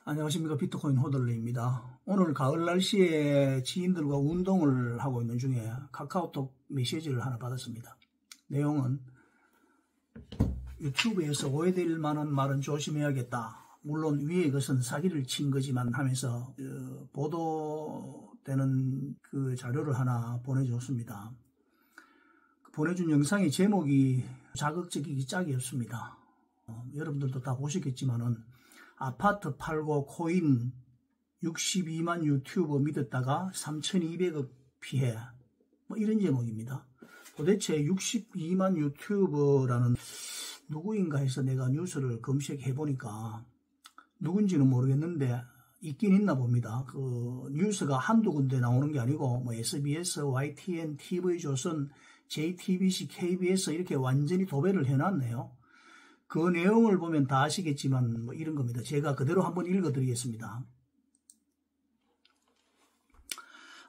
안녕하십니까. 비트코인 호들레입니다. 오늘 가을 날씨에 지인들과 운동을 하고 있는 중에 카카오톡 메시지를 하나 받았습니다. 내용은 유튜브에서 오해될 만한 말은 조심해야겠다. 물론 위에 것은 사기를 친 거지만 하면서 보도되는 그 자료를 하나 보내줬습니다. 보내준 영상의 제목이 자극적이기 짝이 없습니다. 여러분들도 다 보셨겠지만은 아파트 팔고 코인 62만 유튜버 믿었다가 3,200억 피해, 이런 제목입니다. 도대체 62만 유튜버라는 누구인가 해서 내가 뉴스를 검색해 보니까 누군지는 모르겠는데 있긴 있나 봅니다. 그 뉴스가 한두 군데 나오는 게 아니고 SBS, YTN, TV조선, JTBC, KBS 이렇게 완전히 도배를 해놨네요. 그 내용을 보면 다 아시겠지만 이런 겁니다. 제가 그대로 한번 읽어드리겠습니다.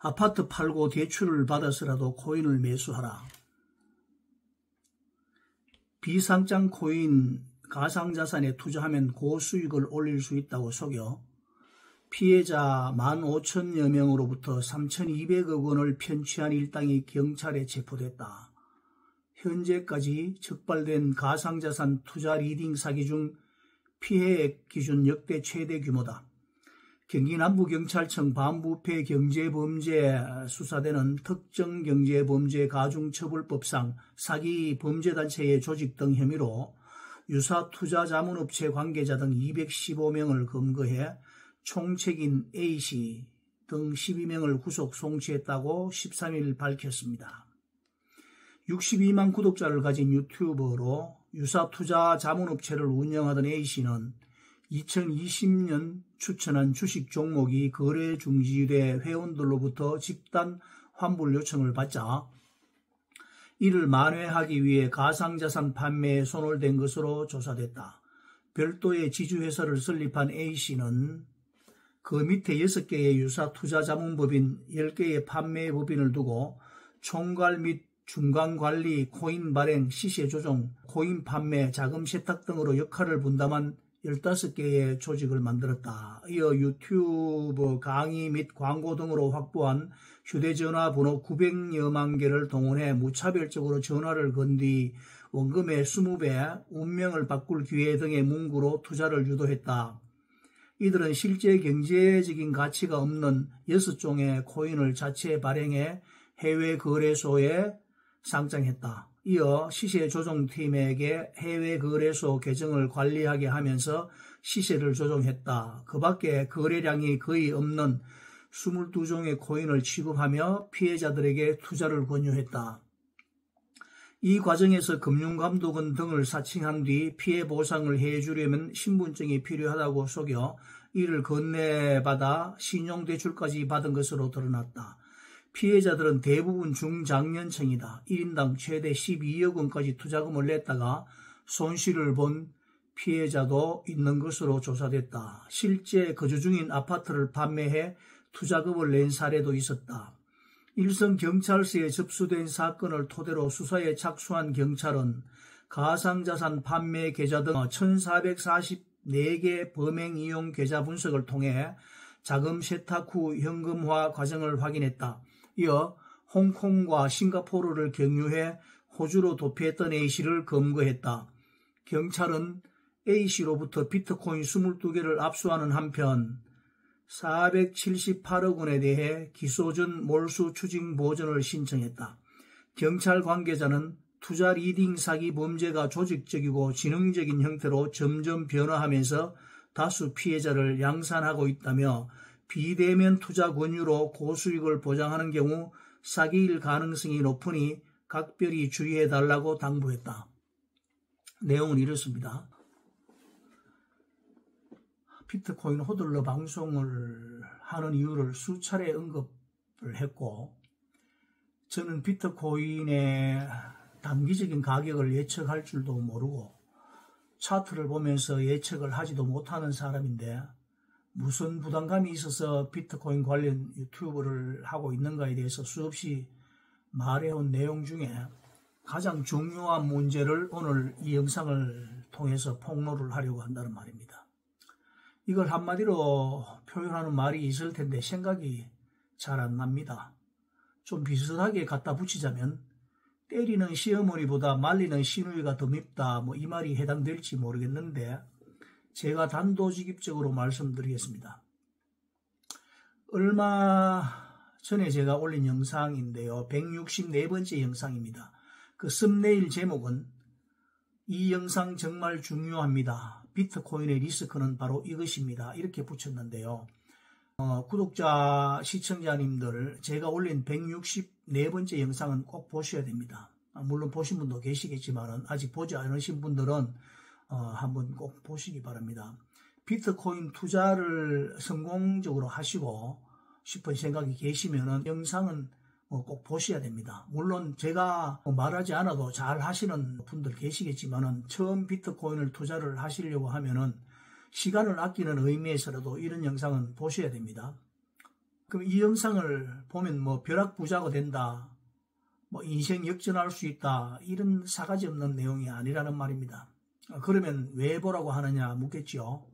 아파트 팔고 대출을 받아서라도 코인을 매수하라. 비상장 코인 가상자산에 투자하면 고수익을 올릴 수 있다고 속여 피해자 15,000여 명으로부터 3,200억 원을 편취한 일당이 경찰에 체포됐다. 현재까지 적발된 가상자산 투자 리딩 사기 중 피해액 기준 역대 최대 규모다. 경기남부경찰청 반부패경제범죄 수사대는 특정경제범죄가중처벌법상 사기 범죄단체의 조직 등 혐의로 유사투자자문업체 관계자 등 215명을 검거해 총책인 A씨 등 12명을 구속 송치했다고 13일 밝혔습니다. 62만 구독자를 가진 유튜버로 유사투자자문업체를 운영하던 A씨는 2020년 추천한 주식 종목이 거래 중지돼 회원들로부터 집단 환불 요청을 받자 이를 만회하기 위해 가상자산 판매에 손을 댄 것으로 조사됐다. 별도의 지주회사를 설립한 A씨는 그 밑에 6개의 유사투자자문법인 10개의 판매법인을 두고 총괄 및 중간관리, 코인 발행, 시세 조정, 코인 판매, 자금 세탁 등으로 역할을 분담한 15개의 조직을 만들었다. 이어 유튜브 강의 및 광고 등으로 확보한 휴대전화 번호 900여만 개를 동원해 무차별적으로 전화를 건 뒤 원금의 20배, 운명을 바꿀 기회 등의 문구로 투자를 유도했다. 이들은 실제 경제적인 가치가 없는 6종의 코인을 자체 발행해 해외 거래소에 상장했다. 이어 시세조정팀에게 해외 거래소 계정을 관리하게 하면서 시세를 조정했다. 그 밖에 거래량이 거의 없는 22종의 코인을 취급하며 피해자들에게 투자를 권유했다. 이 과정에서 금융감독원 등을 사칭한 뒤 피해 보상을 해주려면 신분증이 필요하다고 속여 이를 건네받아 신용대출까지 받은 것으로 드러났다. 피해자들은 대부분 중장년층이다. 1인당 최대 12억 원까지 투자금을 냈다가 손실을 본 피해자도 있는 것으로 조사됐다. 실제 거주 중인 아파트를 판매해 투자금을 낸 사례도 있었다. 일선경찰서에 접수된 사건을 토대로 수사에 착수한 경찰은 가상자산 판매 계좌 등 1,444개 범행 이용 계좌 분석을 통해 자금 세탁 후 현금화 과정을 확인했다. 이어 홍콩과 싱가포르를 경유해 호주로 도피했던 A씨를 검거했다. 경찰은 A씨로부터 비트코인 22개를 압수하는 한편 478억 원에 대해 기소 전 몰수 추징 보전을 신청했다. 경찰 관계자는 투자 리딩 사기 범죄가 조직적이고 지능적인 형태로 점점 변화하면서 다수 피해자를 양산하고 있다며 비대면 투자 권유로 고수익을 보장하는 경우 사기일 가능성이 높으니 각별히 주의해달라고 당부했다. 내용은 이렇습니다. 비트코인 호들러 방송을 하는 이유를 수차례 언급을 했고 저는 비트코인의 단기적인 가격을 예측할 줄도 모르고 차트를 보면서 예측을 하지도 못하는 사람인데 무슨 부담감이 있어서 비트코인 관련 유튜브를 하고 있는가에 대해서 수없이 말해온 내용 중에 가장 중요한 문제를 오늘 이 영상을 통해서 폭로를 하려고 한다는 말입니다. 이걸 한마디로 표현하는 말이 있을 텐데 생각이 잘 안 납니다. 좀 비슷하게 갖다 붙이자면 때리는 시어머니보다 말리는 시누이가 더 밉다, 뭐 이 말이 해당될지 모르겠는데 제가 단도직입적으로 말씀드리겠습니다. 얼마 전에 제가 올린 영상인데요. 164번째 영상입니다. 그 썸네일 제목은 이 영상 정말 중요합니다. 비트코인의 리스크는 바로 이것입니다. 이렇게 붙였는데요. 구독자, 시청자님들 제가 올린 164번째 영상은 꼭 보셔야 됩니다. 물론 보신 분도 계시겠지만 아직 보지 않으신 분들은 한번 꼭 보시기 바랍니다. 비트코인 투자를 성공적으로 하시고 싶은 생각이 계시면 영상은 꼭 보셔야 됩니다. 물론 제가 말하지 않아도 잘 하시는 분들 계시겠지만 처음 비트코인을 투자를 하시려고 하면은 시간을 아끼는 의미에서라도 이런 영상은 보셔야 됩니다. 그럼 이 영상을 보면 뭐 벼락부자가 된다, 뭐 인생 역전할 수 있다, 이런 사가지 없는 내용이 아니라는 말입니다. 그러면 왜 보라고 하느냐 묻겠죠.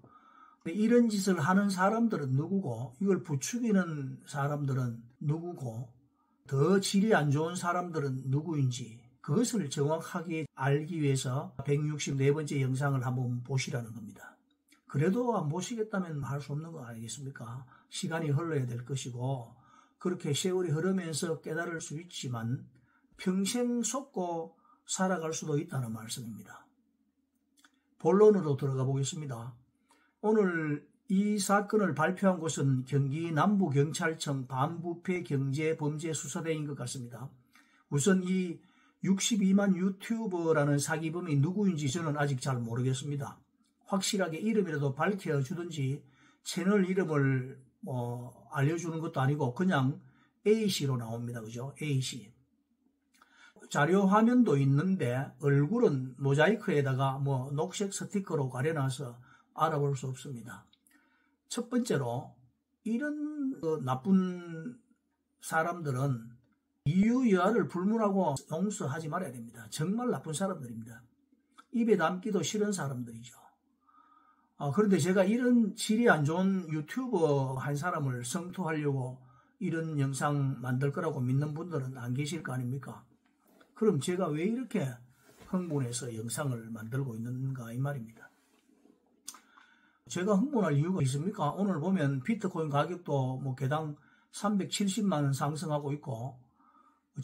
이런 짓을 하는 사람들은 누구고 이걸 부추기는 사람들은 누구고 더 질이 안 좋은 사람들은 누구인지 그것을 정확하게 알기 위해서 164번째 영상을 한번 보시라는 겁니다. 그래도 안 보시겠다면 할 수 없는 거 아니겠습니까? 시간이 흘러야 될 것이고 그렇게 세월이 흐르면서 깨달을 수 있지만 평생 속고 살아갈 수도 있다는 말씀입니다. 본론으로 들어가 보겠습니다. 오늘 이 사건을 발표한 곳은 경기 남부경찰청 반부패경제범죄수사대인 것 같습니다. 우선 이 62만 유튜버라는 사기범이 누구인지 저는 아직 잘 모르겠습니다. 확실하게 이름이라도 밝혀주든지 채널 이름을 알려주는 것도 아니고 그냥 A씨로 나옵니다. 그죠? A씨. 자료 화면도 있는데 얼굴은 모자이크에다가 녹색 스티커로 가려놔서 알아볼 수 없습니다. 첫 번째로 이런 나쁜 사람들은 이유여하를 불문하고 용서하지 말아야 됩니다. 정말 나쁜 사람들입니다. 입에 담기도 싫은 사람들이죠. 그런데 제가 이런 질이 안 좋은 유튜버 한 사람을 성토하려고 이런 영상 만들 거라고 믿는 분들은 안 계실 거 아닙니까? 그럼 제가 왜 이렇게 흥분해서 영상을 만들고 있는가 이 말입니다. 제가 흥분할 이유가 있습니까? 오늘 보면 비트코인 가격도 개당 370만 원 상승하고 있고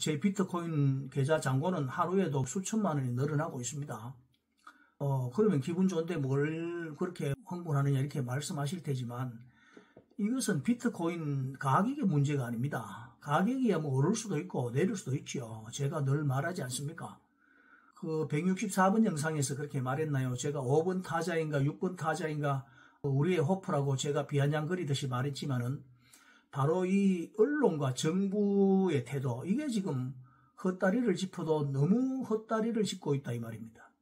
제 비트코인 계좌 잔고는 하루에도 수천만 원이 늘어나고 있습니다. 그러면 기분 좋은데 뭘 그렇게 흥분하느냐 이렇게 말씀하실 테지만 이것은 비트코인 가격의 문제가 아닙니다. 가격이 오를 수도 있고 내릴 수도 있죠. 제가 늘 말하지 않습니까? 그 164번 영상에서 그렇게 말했나요? 제가 5번 타자인가 6번 타자인가 우리의 호프라고 제가 비아냥거리듯이 말했지만은 바로 이 언론과 정부의 태도 이게 지금 헛다리를 짚어도 너무 헛다리를 짚고 있다 이 말입니다.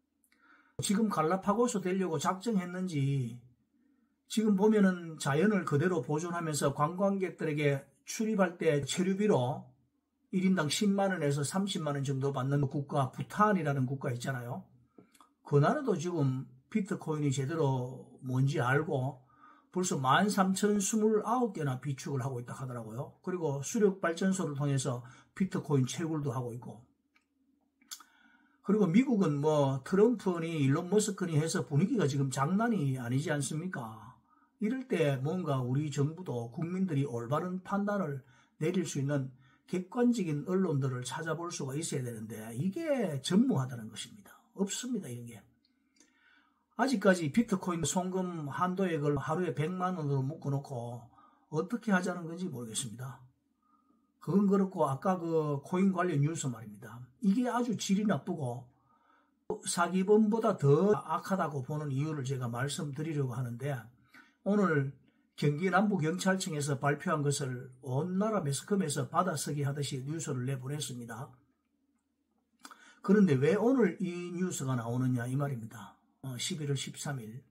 지금 갈라파고스 되려고 작정했는지 지금 보면은 자연을 그대로 보존하면서 관광객들에게 출입할 때 체류비로 1인당 10만 원에서 30만 원 정도 받는 국가 부탄이라는 국가 있잖아요. 그 나라도 지금 비트코인이 제대로 뭔지 알고 벌써 13,029개나 비축을 하고 있다 하더라고요. 그리고 수력발전소를 통해서 비트코인 채굴도 하고 있고 그리고 미국은 트럼프니 일론 머스크니 해서 분위기가 지금 장난이 아니지 않습니까? 이럴 때 뭔가 우리 정부도 국민들이 올바른 판단을 내릴 수 있는 객관적인 언론들을 찾아볼 수가 있어야 되는데 이게 전무하다는 것입니다. 없습니다. 이런 게. 아직까지 비트코인 송금 한도액을 하루에 100만 원으로 묶어놓고 어떻게 하자는 건지 모르겠습니다. 그건 그렇고 아까 그 코인 관련 뉴스 말입니다. 이게 아주 질이 나쁘고 사기범보다 더 악하다고 보는 이유를 제가 말씀드리려고 하는데 오늘 경기 남부경찰청에서 발표한 것을 온 나라 매스컴에서 받아쓰기 하듯이 뉴스를 내보냈습니다. 그런데 왜 오늘 이 뉴스가 나오느냐 이 말입니다. 11월 13일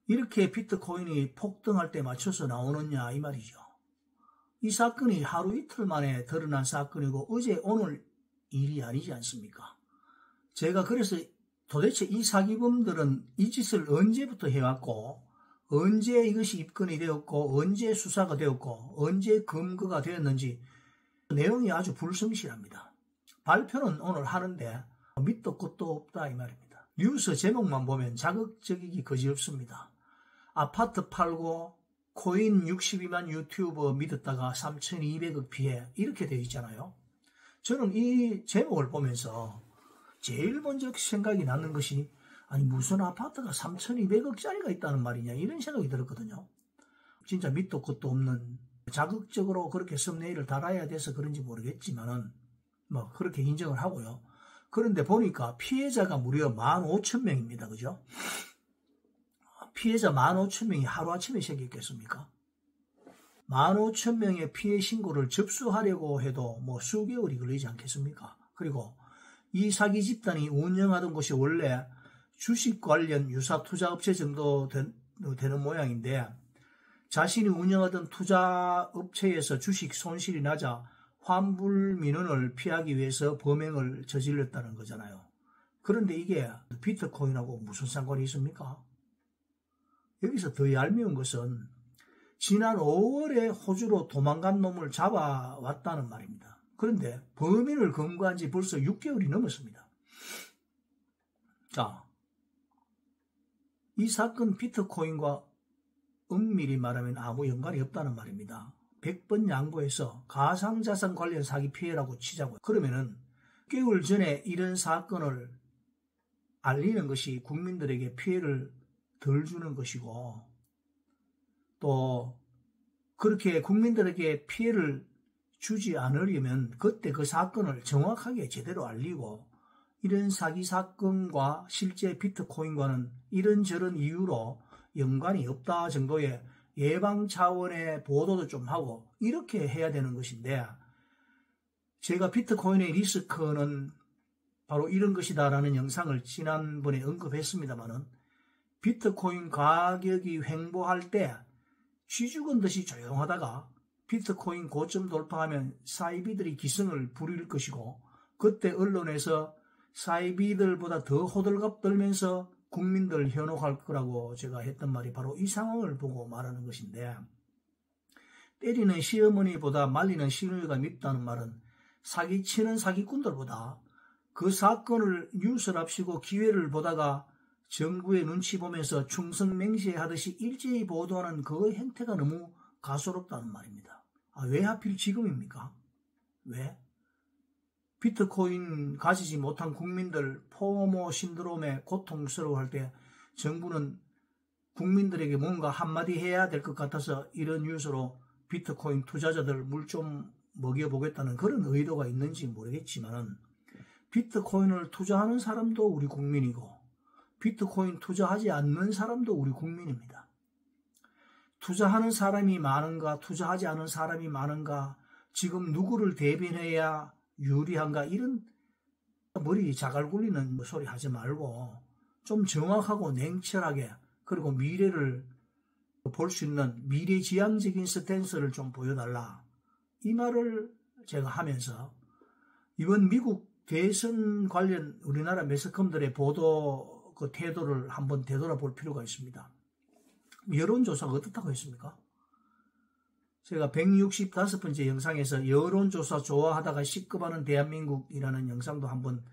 이렇게 비트코인이 폭등할 때 맞춰서 나오느냐 이 말이죠. 이 사건이 하루 이틀 만에 드러난 사건이고 어제 오늘 일이 아니지 않습니까? 제가 그래서 도대체 이 사기범들은 이 짓을 언제부터 해왔고 언제 이것이 입건이 되었고 언제 수사가 되었고 언제 검거가 되었는지 내용이 아주 불성실합니다. 발표는 오늘 하는데 밑도 끝도 없다 이 말입니다. 뉴스 제목만 보면 자극적이기 그지없습니다. 아파트 팔고 코인 62만 유튜버 믿었다가 3,200억 피해 이렇게 되어 있잖아요. 저는 이 제목을 보면서 제일 먼저 생각이 나는 것이 아니 무슨 아파트가 3,200억짜리가 있다는 말이냐 이런 생각이 들었거든요. 진짜 밑도 끝도 없는 자극적으로 그렇게 썸네일을 달아야 돼서 그런지 모르겠지만은 뭐 그렇게 인정을 하고요. 그런데 보니까 피해자가 무려 15,000명입니다. 그죠? 피해자 15,000명이 하루아침에 생겼겠습니까? 15,000명의 피해 신고를 접수하려고 해도 뭐 수개월이 걸리지 않겠습니까? 그리고 이 사기 집단이 운영하던 곳이 원래 주식 관련 유사 투자업체 정도 되는 모양인데 자신이 운영하던 투자업체에서 주식 손실이 나자 환불 민원을 피하기 위해서 범행을 저질렀다는 거잖아요. 그런데 이게 비트코인하고 무슨 상관이 있습니까? 여기서 더 얄미운 것은 지난 5월에 호주로 도망간 놈을 잡아왔다는 말입니다. 그런데 범인을 검거한 지 벌써 6개월이 넘었습니다. 자, 이 사건 비트코인과 엄밀히 말하면 아무 연관이 없다는 말입니다. 100번 양보해서 가상자산 관련 사기 피해라고 치자고요. 그러면은 6개월 전에 이런 사건을 알리는 것이 국민들에게 피해를 덜 주는 것이고 또 그렇게 국민들에게 피해를 주지 않으려면 그때 그 사건을 정확하게 제대로 알리고 이런 사기 사건과 실제 비트코인과는 이런저런 이유로 연관이 없다 정도의 예방 차원의 보도도 좀 하고 이렇게 해야 되는 것인데 제가 비트코인의 리스크는 바로 이런 것이다라는 영상을 지난번에 언급했습니다만은 비트코인 가격이 횡보할 때 쥐죽은 듯이 조용하다가 비트코인 고점 돌파하면 사이비들이 기승을 부릴 것이고 그때 언론에서 사이비들보다 더 호들갑 떨면서 국민들 현혹할 거라고 제가 했던 말이 바로 이 상황을 보고 말하는 것인데 때리는 시어머니보다 말리는 시누이가 밉다는 말은 사기치는 사기꾼들보다 그 사건을 뉴스랍시고 기회를 보다가 정부의 눈치 보면서 충성맹세하듯이 일제히 보도하는 그 행태가 너무 가소롭다는 말입니다. 왜 하필 지금입니까? 왜? 비트코인 가지지 못한 국민들 포모 신드롬에 고통스러워할 때 정부는 국민들에게 뭔가 한마디 해야 될 것 같아서 이런 뉴스로 비트코인 투자자들 물 좀 먹여보겠다는 그런 의도가 있는지 모르겠지만 비트코인을 투자하는 사람도 우리 국민이고 비트코인 투자하지 않는 사람도 우리 국민입니다. 투자하는 사람이 많은가 투자하지 않은 사람이 많은가 지금 누구를 대변해야 유리한가 이런 머리 자갈 굴리는 소리 하지 말고 좀 정확하고 냉철하게 그리고 미래를 볼 수 있는 미래지향적인 스탠스를 좀 보여달라. 이 말을 제가 하면서 이번 미국 대선 관련 우리나라 매스컴들의 보도 그 태도를 한번 되돌아볼 필요가 있습니다. 여론조사가 어떻다고 했습니까? 제가 165번째 영상에서 여론조사 좋아하다가 시급하는 대한민국이라는 영상도 한번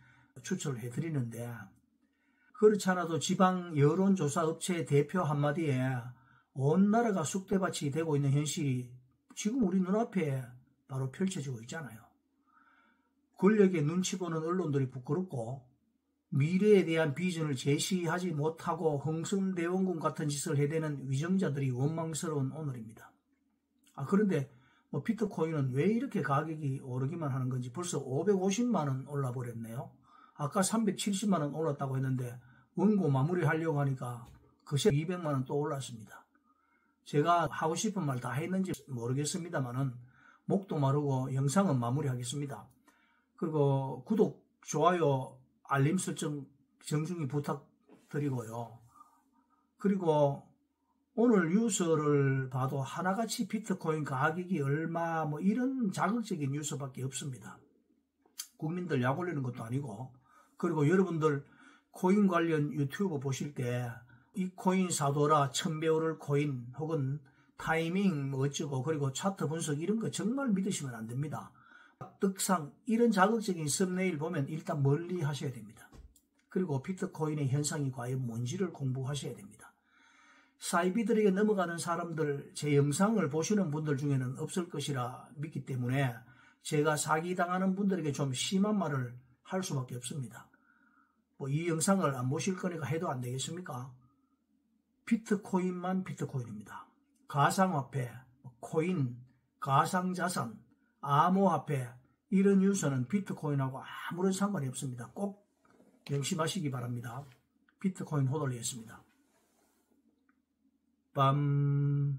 추천을 해드리는데 그렇지 않아도 지방 여론조사 업체의 대표 한마디에 온 나라가 쑥대밭이 되고 있는 현실이 지금 우리 눈앞에 바로 펼쳐지고 있잖아요. 권력의 눈치 보는 언론들이 부끄럽고 미래에 대한 비전을 제시하지 못하고 흥선대원군 같은 짓을 해대는 위정자들이 원망스러운 오늘입니다. 그런데 비트코인은 왜 이렇게 가격이 오르기만 하는 건지 벌써 550만 원 올라버렸네요. 아까 370만 원 올랐다고 했는데 원고 마무리하려고 하니까 그새 200만 원 또 올랐습니다. 제가 하고 싶은 말 다 했는지 모르겠습니다만은 목도 마르고 영상은 마무리하겠습니다. 그리고 구독, 좋아요, 알림 설정 정중히 부탁드리고요. 그리고 오늘 뉴스를 봐도 하나같이 비트코인 가격이 얼마 이런 자극적인 뉴스밖에 없습니다. 국민들 약 올리는 것도 아니고 그리고 여러분들 코인 관련 유튜브 보실 때 이 코인 사도라, 1000배 오를 코인, 혹은 타이밍 뭐 어쩌고, 그리고 차트 분석 이런 거 정말 믿으시면 안 됩니다. 특상 이런 자극적인 썸네일 보면 일단 멀리 하셔야 됩니다. 그리고 비트코인의 현상이 과연 뭔지를 공부하셔야 됩니다. 사이비들에게 넘어가는 사람들, 제 영상을 보시는 분들 중에는 없을 것이라 믿기 때문에 제가 사기당하는 분들에게 좀 심한 말을 할 수밖에 없습니다. 뭐 이 영상을 안 보실 거니까 해도 안 되겠습니까? 비트코인만 비트코인입니다. 가상화폐, 코인, 가상자산, 암호화폐 이런 뉴스는 비트코인하고 아무런 상관이 없습니다. 꼭 명심하시기 바랍니다. 비트코인 호돌리였습니다. 빰.